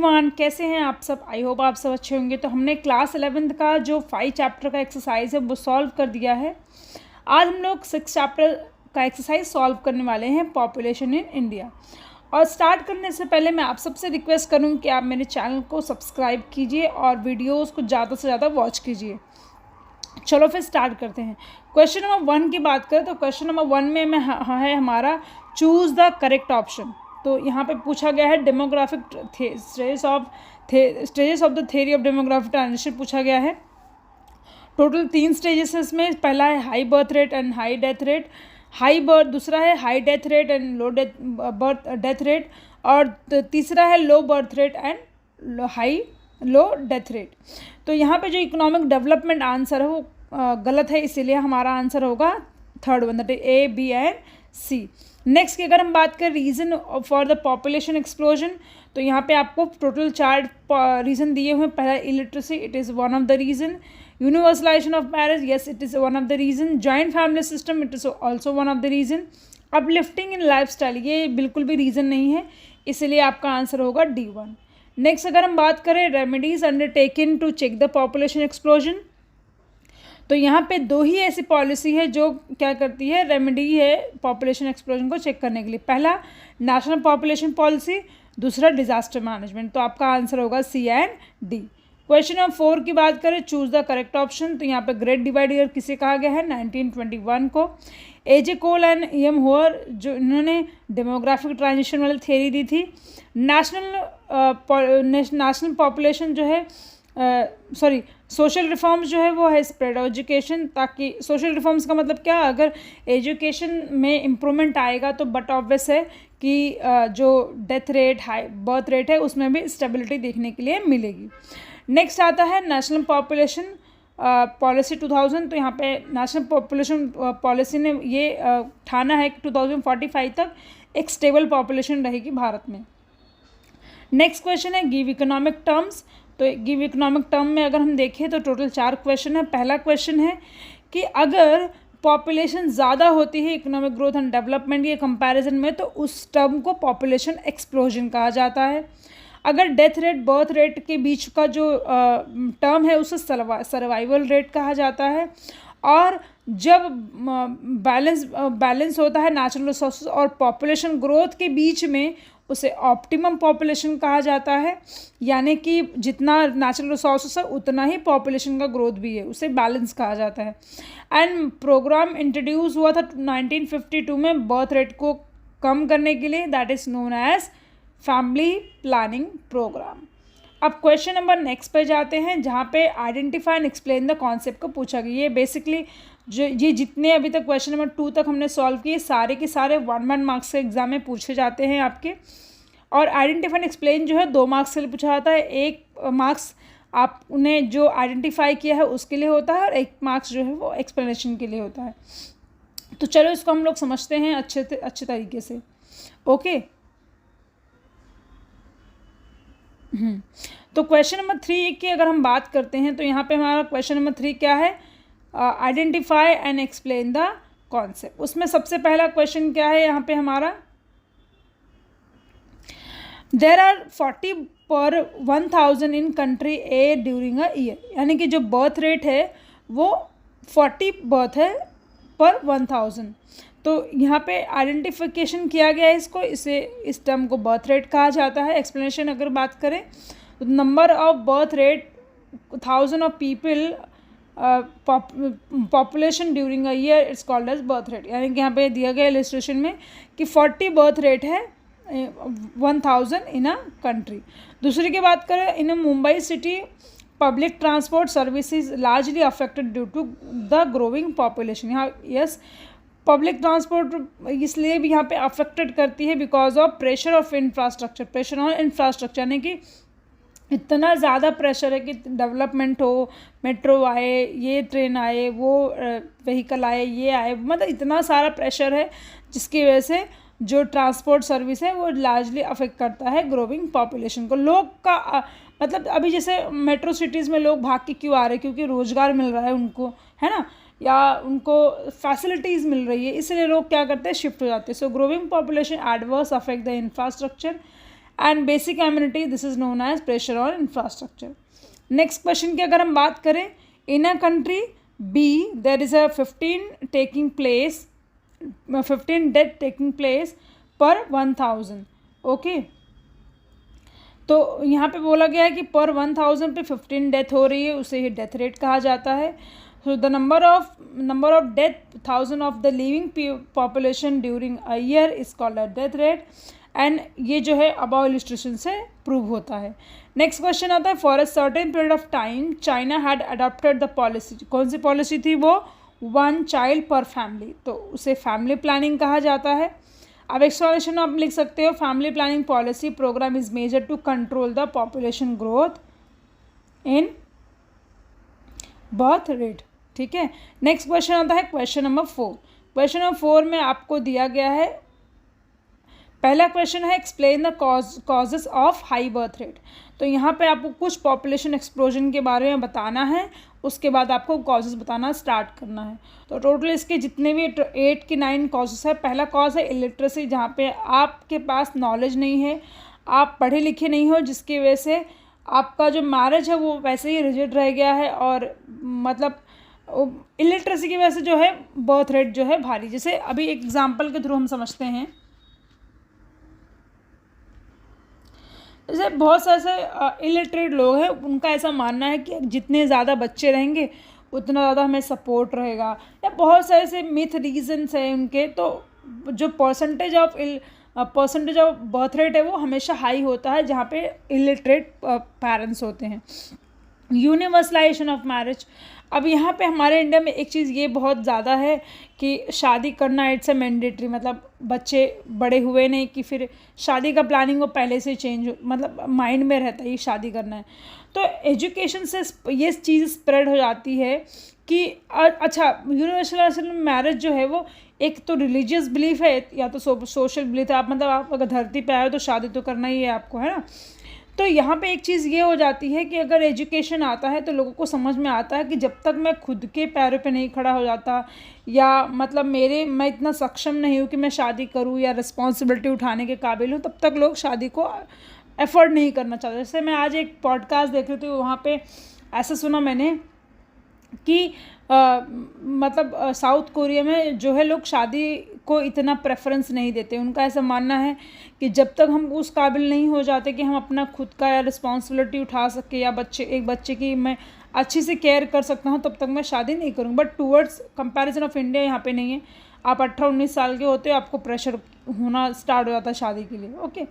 Everyone, कैसे हैं आप सब। आई होप आप सब अच्छे होंगे। तो हमने क्लास 11th का जो 5 चैप्टर का एक्सरसाइज है वो सॉल्व कर दिया है। आज हम लोग 6 चैप्टर का एक्सरसाइज सॉल्व करने वाले हैं, पॉपुलेशन इन इंडिया। और स्टार्ट करने से पहले मैं आप सबसे रिक्वेस्ट करूँ कि आप मेरे चैनल को सब्सक्राइब कीजिए और वीडियोज़ को ज़्यादा से ज़्यादा वॉच कीजिए। चलो फिर स्टार्ट करते हैं। क्वेश्चन नंबर 1 की बात करें तो क्वेश्चन नंबर 1 में है हमारा चूज़ द करेक्ट ऑप्शन। तो यहाँ पे पूछा गया है demographic stages of the theory of demographic transition पूछा गया है। टोटल 3 स्टेजेस है इसमें। पहला है high birth rate and high death rate, दूसरा है high death rate and low death rate, और तीसरा है low birth rate and low death rate. तो यहाँ पे जो इकोनॉमिक डेवलपमेंट आंसर है वो गलत है, इसीलिए हमारा आंसर होगा third one, that is A, B and C. Next की अगर हम बात करें reason for the population explosion, तो यहाँ पे आपको टोटल 4 रीज़न दिए हुए हैं। पहला illiteracy, it is one of the reason. Universalization of marriage, yes it is one of the reason. Joint family system, it is also one of the reason. Uplifting in lifestyle, ये बिल्कुल भी reason नहीं है, इसलिए आपका answer होगा D1। Next अगर हम बात करें remedies undertaken to check the population explosion, तो यहाँ पे 2 ही ऐसी पॉलिसी है जो क्या करती है, रेमेडी है पॉपुलेशन एक्सप्लोजन को चेक करने के लिए। पहला नेशनल पॉपुलेशन पॉलिसी, दूसरा डिजास्टर मैनेजमेंट। तो आपका आंसर होगा C and D। Question number 4 की बात करें, चूज द करेक्ट ऑप्शन, तो यहाँ पे ग्रेट डिवाइड ईयर किसे कहा गया है, 1921 को। AJ coal and EM Hoare, जो इन्होंने डेमोग्राफिक ट्रांजिशन वाली थ्योरी दी थी। नेशनल पॉपुलेशन जो है सोशल रिफॉर्म्स जो है वो है स्प्रेड एजुकेशन, ताकि सोशल रिफॉर्म्स का मतलब क्या, अगर एजुकेशन में इम्प्रूवमेंट आएगा तो बट ऑब्वियस है कि जो death rate high birth rate है उसमें भी स्टेबिलिटी देखने के लिए मिलेगी। नेक्स्ट आता है नेशनल पॉपुलेशन पॉलिसी 2000, तो यहाँ पे नेशनल पॉपुलेशन पॉलिसी ने ये ठाना है कि 2045 तक एक स्टेबल पॉपुलेशन रहेगी भारत में। नेक्स्ट क्वेश्चन है गिव इकोनॉमिक टर्म्स, तो गिव इकोनॉमिक टर्म में अगर हम देखें तो टोटल 4 क्वेश्चन है। पहला क्वेश्चन है कि अगर पॉपुलेशन ज़्यादा होती है इकोनॉमिक ग्रोथ एंड डेवलपमेंट के कंपैरिजन में, तो उस टर्म को पॉपुलेशन एक्सप्लोजन कहा जाता है। अगर डेथ रेट बर्थ रेट के बीच का जो टर्म है उसे सर्वाइवल रेट कहा जाता है। और जब बैलेंस होता है नेचुरल रिसोर्सेज और पॉपुलेशन ग्रोथ के बीच में, उसे ऑप्टिमम पॉपुलेशन कहा जाता है। यानी कि जितना नेचुरल रिसोर्सेस है उतना ही पॉपुलेशन का ग्रोथ भी है, उसे बैलेंस कहा जाता है। एंड प्रोग्राम इंट्रोड्यूस हुआ था 1952 में बर्थ रेट को कम करने के लिए, that is known as family planning programme. अब क्वेश्चन नंबर नेक्स्ट पे जाते हैं, जहाँ पे identify and explain the concept को पूछा गया। ये बेसिकली जो ये जितने अभी तक क्वेश्चन नंबर 2 तक हमने सॉल्व किए, सारे के सारे 1 मार्क्स के एग्जाम में पूछे जाते हैं आपके। और आइडेंटिफाई एंड एक्सप्लेन जो है 2 मार्क्स के लिए पूछा जाता है। 1 मार्क्स आप उन्हें जो आइडेंटिफाई किया है उसके लिए होता है, और 1 मार्क्स जो है वो एक्सप्लेनेशन के लिए होता है। तो चलो इसको हम लोग समझते हैं अच्छे तरीके से। ओके। तो क्वेश्चन नंबर 3 की अगर हम बात करते हैं, तो यहाँ पे हमारा क्वेश्चन नंबर 3 क्या है, identify and explain the concept. उसमें सबसे पहला क्वेश्चन क्या है यहाँ पे हमारा, देर आर 40 पर 1000 in country A during a year. यानी कि जो बर्थ रेट है वो 40 बर्थ है पर 1000। तो यहाँ पे आइडेंटिफिकेशन किया गया है इसको, इस टर्म को बर्थ रेट कहा जाता है। एक्सप्लेनेशन अगर बात करें तो number of birth rate 1000 of people population during a year, it's called as birth rate. यानी कि यहाँ पे दिया गया इलस्ट्रेशन में कि 40 बर्थ रेट है 1000 इन अ कंट्री। दूसरी की बात करें, in Mumbai city public transport services largely affected due to the growing population. यहाँ यस पब्लिक ट्रांसपोर्ट इसलिए भी यहाँ पे अफेक्टेड करती है because of pressure of infrastructure, pressure on infrastructure, यानी कि इतना ज़्यादा प्रेशर है कि डेवलपमेंट हो, मेट्रो आए, ये ट्रेन आए, वो व्हीकल आए, ये आए, मतलब इतना सारा प्रेशर है जिसकी वजह से जो ट्रांसपोर्ट सर्विस है वो लार्जली अफेक्ट करता है ग्रोइंग पॉपुलेशन को। लोग का मतलब अभी जैसे मेट्रो सिटीज़ में लोग भाग के क्यों आ रहे हैं, क्योंकि रोज़गार मिल रहा है उनको, है ना, या उनको फैसिलिटीज़ मिल रही है, इसलिए लोग क्या करते हैं, शिफ्ट हो जाते हैं। So growing population adverse affect the infrastructure and basic amenity, this is known as pressure on infrastructure. Next question की अगर हम बात करें, in a country B there is a 15 death taking place per 1000। Okay, तो यहाँ पे बोला गया है कि पर 1000 पे 15 डेथ हो रही है, उसे ही डेथ रेट कहा जाता है। So the number of death 1000 of the living population during a year is called a death rate, and ये जो है अबाउ इलस्ट्रेशन से प्रूव होता है। नेक्स्ट क्वेश्चन आता है, for a certain period of time China had adopted the policy. कौन सी policy थी वो? 1 चाइल्ड पर फैमिली, तो उसे फैमिली प्लानिंग कहा जाता है। अब एक्सप्लेनेशन आप लिख सकते हो, family planning policy programme is major to control the population growth in birth rate. ठीक है, नेक्स्ट क्वेश्चन आता है क्वेश्चन नंबर 4। क्वेश्चन नंबर 4 में आपको दिया गया है, पहला क्वेश्चन है explain the causes of high birth rate. तो यहाँ पे आपको कुछ पॉपुलेशन एक्सप्लोजन के बारे में बताना है, उसके बाद आपको कॉजेस बताना स्टार्ट करना है। तो टोटल इसके जितने भी 8 की 9 कॉजेस है। पहला कॉज है इलिटरेसी, जहाँ पे आपके पास नॉलेज नहीं है, आप पढ़े लिखे नहीं हो, जिसकी वजह से आपका जो मैरिज है वो वैसे ही रिजिड रह गया है, और मतलब इलिटरेसी की वजह से जो है बर्थ रेट जो है भारी। जैसे अभी एग्जाम्पल के थ्रू हम समझते हैं, जैसे बहुत सारे ऐसे इलिटरेट लोग हैं, उनका ऐसा मानना है कि जितने ज़्यादा बच्चे रहेंगे उतना ज़्यादा हमें सपोर्ट रहेगा, या बहुत सारे ऐसे मिथ रीजंस हैं उनके। तो जो परसेंटेज ऑफ बर्थ रेट है वो हमेशा हाई होता है जहाँ पे इलिटरेट पेरेंट्स होते हैं। यूनिवर्सलाइजेशन ऑफ मैरिज, अब यहाँ पे हमारे इंडिया में एक चीज़ ये बहुत ज़्यादा है कि शादी करना इट्स अ मैंडेटरी, मतलब बच्चे बड़े हुए नहीं कि फिर शादी का प्लानिंग वो पहले से चेंज मतलब माइंड में रहता है ये शादी करना है। तो एजुकेशन से ये चीज़ स्प्रेड हो जाती है कि अच्छा यूनिवर्सल मैरिज जो है वो एक तो रिलीजियस बिलीफ है या तो सोशल बिलीफ है। आप मतलब आप अगर धरती पे आए हो तो शादी तो करना ही है आपको, है ना। तो यहाँ पे एक चीज़ ये हो जाती है कि अगर एजुकेशन आता है तो लोगों को समझ में आता है कि जब तक मैं खुद के पैरों पे नहीं खड़ा हो जाता, या मतलब मैं इतना सक्षम नहीं हूँ कि मैं शादी करूँ या रिस्पॉन्सिबिलिटी उठाने के काबिल हूँ, तब तक लोग शादी को एफर्ड नहीं करना चाहते। जैसे मैं आज एक पॉडकास्ट देख रही थी, वहाँ पे ऐसा सुना मैंने कि मतलब साउथ कोरिया में जो है लोग शादी को इतना प्रेफरेंस नहीं देते। उनका ऐसा मानना है कि जब तक हम उस काबिल नहीं हो जाते कि हम अपना खुद का या रिस्पॉन्सिबिलिटी उठा सके, या एक बच्चे की मैं अच्छी से केयर कर सकता हूँ, तब तक मैं शादी नहीं करूँ। But towards comparison of India यहाँ पे नहीं है। आप 18-19 साल के होते हो, आपको प्रेशर होना स्टार्ट हो जाता है शादी के लिए। ओके,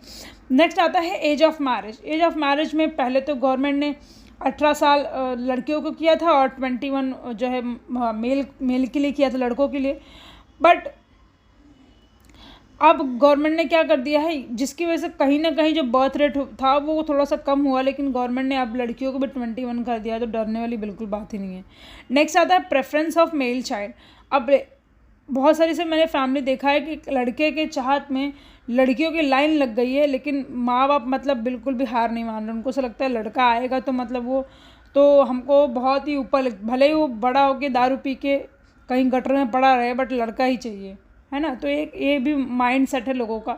नेक्स्ट आता है age of marriage. Age of marriage में पहले तो गवर्नमेंट ने 18 साल लड़कियों को किया था और 21 जो है मेल के लिए किया था, लड़कों के लिए। बट अब गवर्नमेंट ने क्या कर दिया है, जिसकी वजह से कहीं ना कहीं जो बर्थ रेट था वो थोड़ा सा कम हुआ, लेकिन गवर्नमेंट ने अब लड़कियों को भी 21 कर दिया, तो डरने वाली बिल्कुल बात ही नहीं है। नेक्स्ट आता है प्रेफरेंस ऑफ मेल चाइल्ड। अब बहुत सारी से मैंने फैमिली देखा है कि लड़के के चाहत में लड़कियों की लाइन लग गई है, लेकिन माँ बाप मतलब बिल्कुल भी हार नहीं मान रहे। उनको ऐसा लगता है लड़का आएगा तो मतलब वो तो हमको बहुत ही ऊपर, भले ही वो बड़ा होके दारू पी के कहीं गटर में पड़ा रहे, बट लड़का ही चाहिए, है ना। तो ये भी माइंड सेट है लोगों का।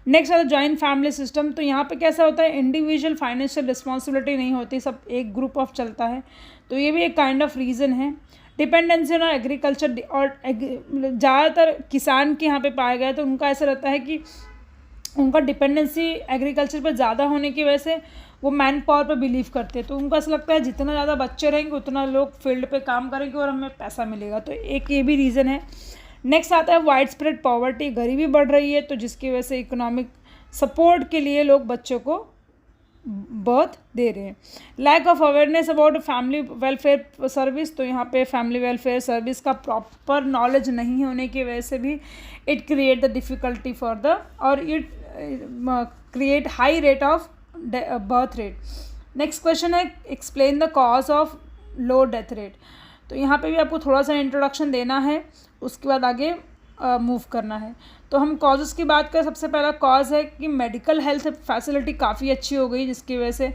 नेक्स्ट आता है जॉइंट फैमिली सिस्टम। तो यहाँ पे कैसा होता है, इंडिविजुअल फाइनेंशियल रिस्पॉन्सिबिलिटी नहीं होती, सब एक ग्रुप ऑफ चलता है। तो ये भी एक काइंड ऑफ रीज़न है। डिपेंडेंसी ऑन एग्रीकल्चर, और ज़्यादातर किसान के यहाँ पे पाया गया है, तो उनका ऐसा रहता है कि उनका डिपेंडेंसी एग्रीकल्चर पर ज़्यादा होने की वजह से वो मैन पावर पर बिलीव करते हैं। तो उनको ऐसा लगता है जितना ज़्यादा बच्चे रहेंगे उतना लोग फील्ड पे काम करेंगे और हमें पैसा मिलेगा। तो एक ये भी रीज़न है। नेक्स्ट आता है वाइड स्प्रेड पॉवर्टी, गरीबी बढ़ रही है, तो जिसकी वजह से इकोनॉमिक सपोर्ट के लिए लोग बच्चों को बर्थ दे रहे हैं। Lack of awareness about family welfare service. तो यहाँ पे फैमिली वेलफेयर सर्विस का प्रॉपर नॉलेज नहीं होने की वजह से भी it create the difficulty for the, और it create high rate of birth rate. Next question है explain the cause of low death rate. तो यहाँ पे भी आपको थोड़ा सा इंट्रोडक्शन देना है, उसके बाद आगे मूव करना है। तो हम कॉजेज़ की बात करें, सबसे पहला कॉज है कि मेडिकल हेल्थ फैसिलिटी काफ़ी अच्छी हो गई, जिसकी वजह से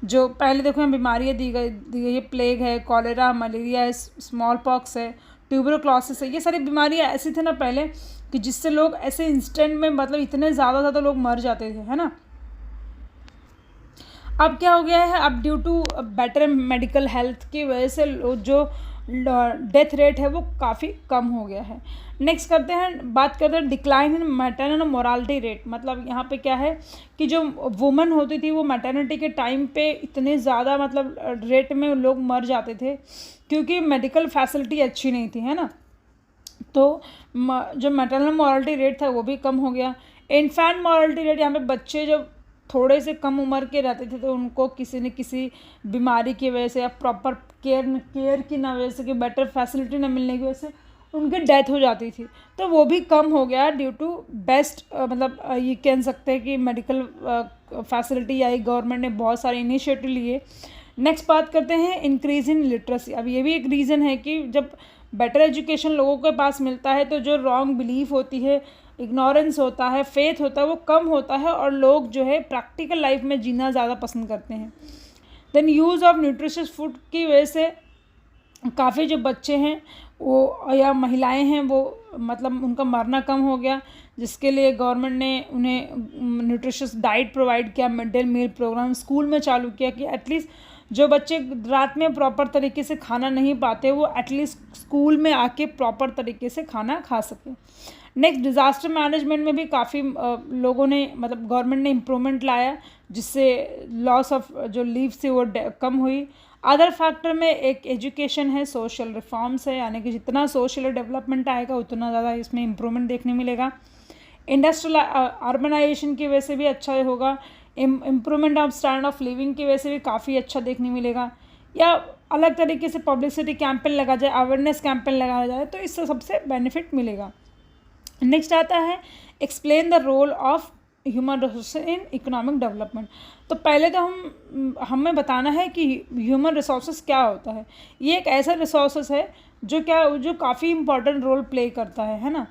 जो पहले देखो यहाँ बीमारियाँ दी गई है, प्लेग है, कॉलेरा, मलेरिया है, स्मॉल पॉक्स है, ट्यूबरक्लोसिस है, ये सारी बीमारियाँ ऐसी थी ना पहले कि जिससे लोग ऐसे इंस्टेंट में मतलब इतने ज़्यादा लोग मर जाते थे, है ना। अब क्या हो गया है, अब due to better medical health की वजह से जो डेथ रेट है वो काफ़ी कम हो गया है। नेक्स्ट बात करते हैं decline in maternal morality rate. मतलब यहाँ पे क्या है कि जो वुमन होती थी वो मैटरनिटी के टाइम पे इतने ज़्यादा मतलब रेट में लोग मर जाते थे क्योंकि मेडिकल फैसिलिटी अच्छी नहीं थी, है ना। तो जो मैटरनल मोरालिटी रेट था वो भी कम हो गया। इन्फेंट मोरालिटी रेट, यहाँ पे बच्चे जब थोड़े से कम उम्र के रहते थे तो उनको किसी न किसी बीमारी की वजह से या प्रॉपर केयर की ना वजह से, कि बेटर फैसिलिटी न मिलने की वजह से उनकी डेथ हो जाती थी, तो वो भी कम हो गया ड्यू टू बेस्ट मतलब ये कह सकते हैं कि मेडिकल फैसिलिटी आई, गवर्नमेंट ने बहुत सारे इनिशिएटिव लिए। नेक्स्ट बात करते हैं इंक्रीज इन लिटरेसी। अब ये भी एक रीज़न है कि जब बेटर एजुकेशन लोगों के पास मिलता है तो जो रॉन्ग बिलीफ होती है, इग्नोरेंस होता है, फेथ होता है, वो कम होता है और लोग जो है प्रैक्टिकल लाइफ में जीना ज़्यादा पसंद करते हैं। Then use of nutritious food की वजह से काफ़ी जो बच्चे हैं वो या महिलाएं हैं वो मतलब उनका मरना कम हो गया, जिसके लिए गवर्नमेंट ने उन्हें न्यूट्रिशियस डाइट प्रोवाइड किया, mid day meal programme school में चालू किया कि एटलीस्ट जो बच्चे रात में प्रॉपर तरीके से खाना नहीं पाते वो एटलीस्ट स्कूल में आके प्रॉपर तरीके से खाना खा सकें। नेक्स्ट डिज़ास्टर मैनेजमेंट में भी काफ़ी लोगों ने मतलब गवर्नमेंट ने इम्प्रूवमेंट लाया, जिससे लॉस ऑफ जो लीव्स थी वो कम हुई। अदर फैक्टर में एक एजुकेशन है, सोशल रिफॉर्म्स है, यानी कि जितना सोशल डेवलपमेंट आएगा उतना ज़्यादा इसमें इम्प्रूवमेंट देखने मिलेगा। इंडस्ट्रियल अर्बनाइजेशन की वजह से भी अच्छा होगा, improvement of standard of living की वजह से भी काफ़ी अच्छा देखने मिलेगा, या अलग तरीके से पब्लिसिटी कैंपेन लगा जाए, अवेयरनेस कैंपेन लगाया जाए तो इससे सबसे बेनिफिट मिलेगा। नेक्स्ट आता है explain the role of human resource in economic development. तो पहले तो हमें बताना है कि ह्यूमन रिसोर्स क्या होता है। ये एक ऐसा रिसोर्स है जो काफ़ी इम्पॉर्टेंट रोल प्ले करता है ना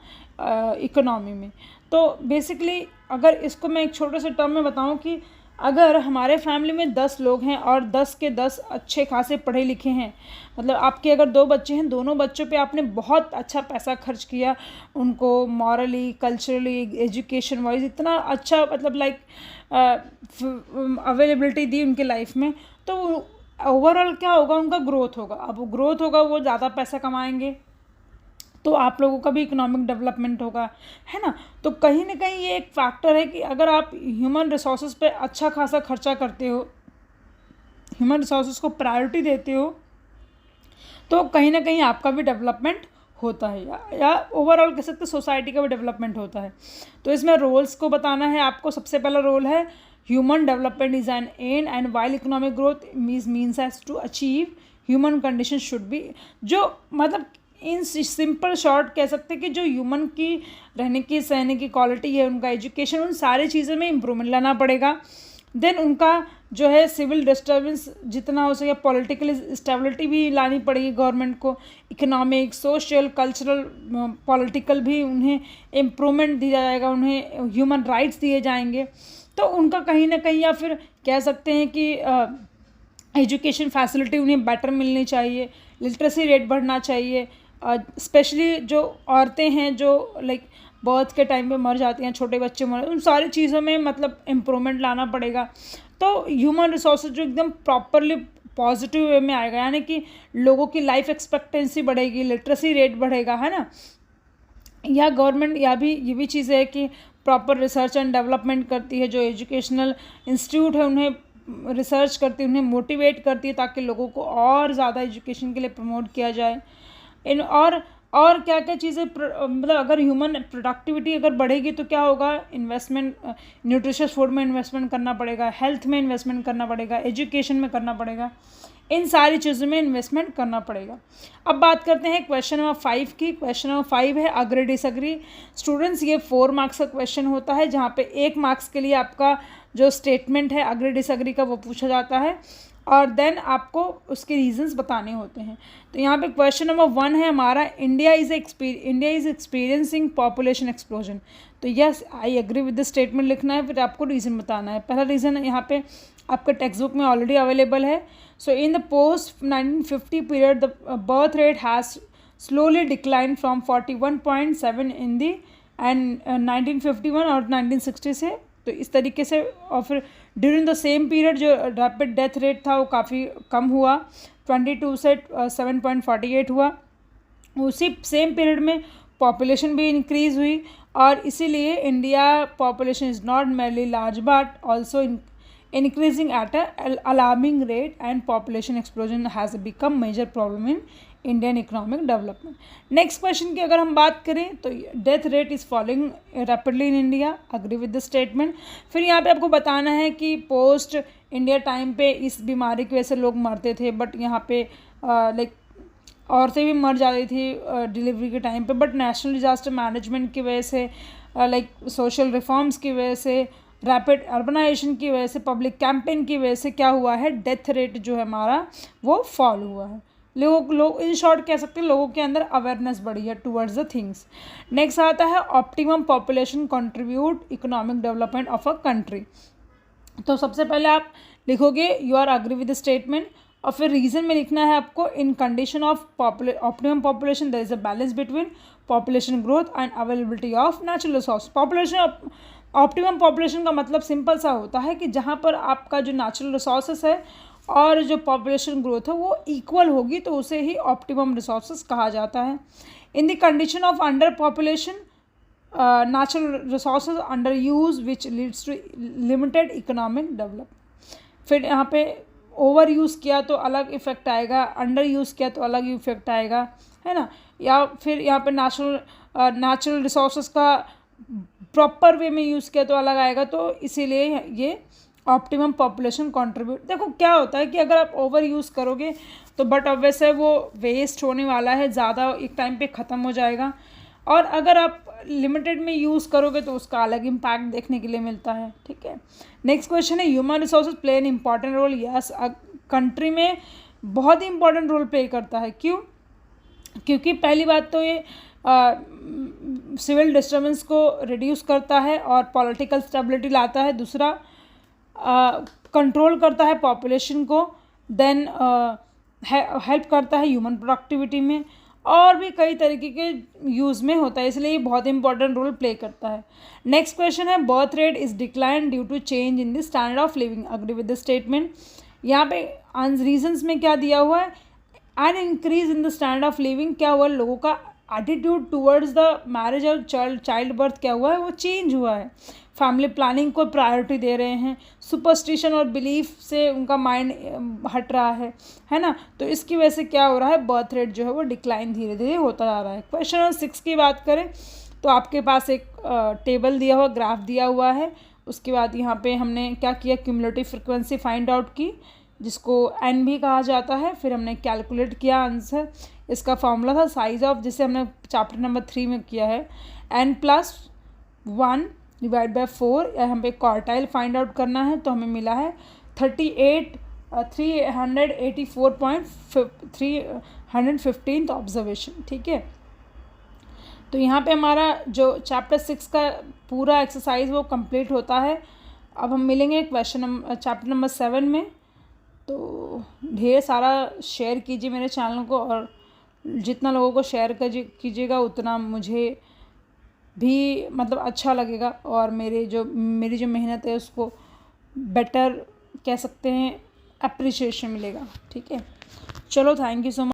इकोनॉमी में। तो बेसिकली अगर इसको मैं एक छोटे से टर्म में बताऊं कि अगर हमारे फैमिली में 10 लोग हैं और 10 के 10 अच्छे खासे पढ़े लिखे हैं, मतलब आपके अगर 2 बच्चे हैं, दोनों बच्चों पे आपने बहुत अच्छा पैसा खर्च किया, उनको मॉरली, कल्चरली, एजुकेशन वाइज इतना अच्छा मतलब लाइक अवेलेबिलिटी दी उनके लाइफ में, तो ओवरऑल क्या होगा, उनका ग्रोथ होगा। अब ग्रोथ होगा, वो ज़्यादा पैसा कमाएंगे तो आप लोगों का भी इकोनॉमिक डेवलपमेंट होगा, है ना। तो कहीं ना कहीं ये एक फैक्टर है कि अगर आप ह्यूमन रिसोर्सेज पे अच्छा खासा खर्चा करते हो, ह्यूमन रिसोर्सेज को प्रायोरिटी देते हो, तो कहीं ना कहीं आपका भी डेवलपमेंट होता है, या ओवरऑल कह सकते सोसाइटी का भी डेवलपमेंट होता है। तो इसमें रोल्स को बताना है आपको। सबसे पहला रोल है human development is an end and while economic growth means as to achieve human condition should be, जो मतलब इन सिंपल शॉर्ट कह सकते हैं कि जो ह्यूमन की रहने की सहने की क्वालिटी है, उनका एजुकेशन, उन सारी चीज़ों में इम्प्रूवमेंट लाना पड़ेगा। देन उनका जो है सिविल डिस्टर्बेंस जितना हो सके, पॉलिटिकल स्टेबिलिटी भी लानी पड़ेगी गवर्नमेंट को, इकोनॉमिक, सोशल, कल्चरल, पॉलिटिकल भी उन्हें इम्प्रूवमेंट दिया जाएगा, उन्हें ह्यूमन राइट्स दिए जाएंगे। तो उनका कहीं ना कहीं, या फिर कह सकते हैं कि एजुकेशन फैसिलिटी उन्हें बेटर मिलनी चाहिए, लिटरेसी रेट बढ़ना चाहिए। स्पेशली जो औरतें हैं जो लाइक बर्थ के टाइम पे मर जाती हैं, छोटे बच्चे मर, उन सारी चीज़ों में मतलब इम्प्रूवमेंट लाना पड़ेगा। तो ह्यूमन रिसोर्सेज जो एकदम प्रॉपरली पॉजिटिव वे में आएगा, यानी कि लोगों की लाइफ एक्सपेक्टेंसी बढ़ेगी, लिटरेसी रेट बढ़ेगा, है ना। या गवर्नमेंट ये भी चीज़ है कि प्रॉपर रिसर्च एंड डेवलपमेंट करती है, जो एजुकेशनल इंस्टीट्यूट है उन्हें रिसर्च करती है, उन्हें मोटिवेट करती है ताकि लोगों को और ज़्यादा एजुकेशन के लिए प्रमोट किया जाए। इन और क्या क्या चीज़ें मतलब अगर ह्यूमन प्रोडक्टिविटी अगर बढ़ेगी तो क्या होगा, इन्वेस्टमेंट न्यूट्रिशियस फूड में इन्वेस्टमेंट करना पड़ेगा, हेल्थ में इन्वेस्टमेंट करना पड़ेगा, एजुकेशन में करना पड़ेगा, इन सारी चीज़ों में इन्वेस्टमेंट करना पड़ेगा। अब बात करते हैं क्वेश्चन नंबर 5 की। क्वेश्चन नंबर 5 है अग्री डिसएग्री। स्टूडेंट्स ये 4 मार्क्स का क्वेश्चन होता है, जहाँ पे 1 मार्क्स के लिए आपका जो स्टेटमेंट है अग्री डिसएग्री का वो पूछा जाता है, और देन आपको उसके रीजंस बताने होते हैं। तो यहाँ पे क्वेश्चन नंबर 1 है हमारा, India is experiencing population explosion. तो yes I agree with the statement लिखना है, फिर आपको रीज़न बताना है। पहला रीज़न यहाँ पे आपके टेक्स्ट बुक में ऑलरेडी अवेलेबल है। So in the post 1950 period the birth rate has slowly decline from 41.7 in the end 1951 और 1960 से तो इस तरीके से, और फिर ड्यूरिंग द सेम पीरियड जो रैपिड डेथ रेट था वो काफ़ी कम हुआ, 22 से 7.48 हुआ। उसी सेम पीरियड में पॉपुलेशन भी इंक्रीज़ हुई, और इसीलिए India population is not merely large but also increasing at a alarming rate, and population explosion has become major problem in Indian economic development. Next question की अगर हम बात करें तो death rate is following rapidly in India, agree with the statement. फिर यहाँ पे आपको बताना है कि पोस्ट इंडिया टाइम पे इस बीमारी की वजह से लोग मरते थे, बट यहाँ पे लाइक औरतें भी मर जाती थी डिलीवरी के टाइम पे, बट नेशनल डिजास्टर मैनेजमेंट की वजह से, लाइक सोशल रिफॉर्म्स की वजह से, रैपिड अर्बनाइजेशन की वजह से, पब्लिक कैंपेन की वजह से क्या हुआ है, डेथ रेट जो है हमारा वो फॉल हुआ है। लोग इन शॉर्ट कह सकते हैं लोगों के अंदर अवेयरनेस बढ़ी है टुवर्ड्स द थिंग्स। नेक्स्ट आता है optimum population contribute economic development of a country. तो सबसे पहले आप लिखोगे you are agree with the statement, और फिर रीज़न में लिखना है आपको in condition of optimum population there is a balance between population growth and availability of natural resource. Optimum population का मतलब सिंपल सा होता है कि जहाँ पर आपका जो नेचुरल रिसोर्सेस है और जो पॉपुलेशन ग्रोथ है वो इक्वल होगी, तो उसे ही ऑप्टिमम रिसोर्सेस कहा जाता है। In the condition of under population natural resources under use which leads to limited economic development. फिर यहाँ पे ओवर यूज़ किया तो अलग इफेक्ट आएगा, अंडर यूज़ किया तो अलग इफेक्ट आएगा, है ना। या फिर यहाँ पे नेचुरल रिसोर्सेज का प्रॉपर वे में यूज़ किया तो अलग आएगा, तो इसीलिए ये ऑप्टिमम पॉपुलेशन कंट्रीब्यूट। देखो क्या होता है कि अगर आप ओवर यूज़ करोगे तो बट ऑब्वियस है वो वेस्ट होने वाला है, ज़्यादा एक टाइम पे ख़त्म हो जाएगा, और अगर आप लिमिटेड में यूज़ करोगे तो उसका अलग इम्पैक्ट देखने के लिए मिलता है, ठीक है। नेक्स्ट क्वेश्चन है human resources play an important role. Yes, country में बहुत ही इंपॉर्टेंट रोल प्ले करता है। क्यों? क्योंकि पहली बात तो ये सिविल डिस्टर्बेंस को रिड्यूस करता है और पॉलिटिकल स्टेबिलिटी लाता है। दूसरा कंट्रोल करता है पॉपुलेशन को, देन हेल्प करता है ह्यूमन प्रोडक्टिविटी में, और भी कई तरीके के यूज़ में होता है, इसलिए ये बहुत इंपॉर्टेंट रोल प्ले करता है। नेक्स्ट क्वेश्चन है birth rate is decline due to change in the standard of living, agree with the statement. यहाँ पे रीजंस में क्या दिया हुआ है, an increase in the standard of living क्या हुआ, लोगों का एटीट्यूड टुवर्ड्स द मैरिज और चाइल्ड बर्थ क्या हुआ है, वो चेंज हुआ है। फैमिली प्लानिंग को प्रायोरिटी दे रहे हैं, सुपरस्टिशन और बिलीफ से उनका माइंड हट रहा है ना। तो इसकी वजह से क्या हो रहा है, बर्थ रेट जो है वो डिक्लाइन धीरे धीरे होता जा रहा है। क्वेश्चन नंबर 6 की बात करें तो आपके पास एक टेबल दिया हुआ, ग्राफ दिया हुआ है। उसके बाद यहाँ पे हमने क्या किया, क्यूमुलेटिव फ्रिक्वेंसी फाइंड आउट की, जिसको एन भी कहा जाता है। फिर हमने कैलकुलेट किया आंसर, इसका फॉर्मूला था साइज ऑफ, जिसे हमने चैप्टर नंबर 3 में किया है, n+1 डिवाइड बाय 4। हम पे क्वार्टाइल फाइंड आउट करना है, तो हमें मिला है 315th ऑब्जर्वेशन, ठीक है। तो यहाँ पे हमारा जो चैप्टर 6 का पूरा एक्सरसाइज वो कंप्लीट होता है। अब हम मिलेंगे चैप्टर नंबर 7 में। तो ढेर सारा शेयर कीजिए मेरे चैनल को, और जितना लोगों को शेयर कीजिएगा उतना मुझे भी मतलब अच्छा लगेगा, और मेरी जो मेहनत है उसको बेटर कह सकते हैं अप्रिशिएशन मिलेगा, ठीक है। चलो, थैंक यू सो मच।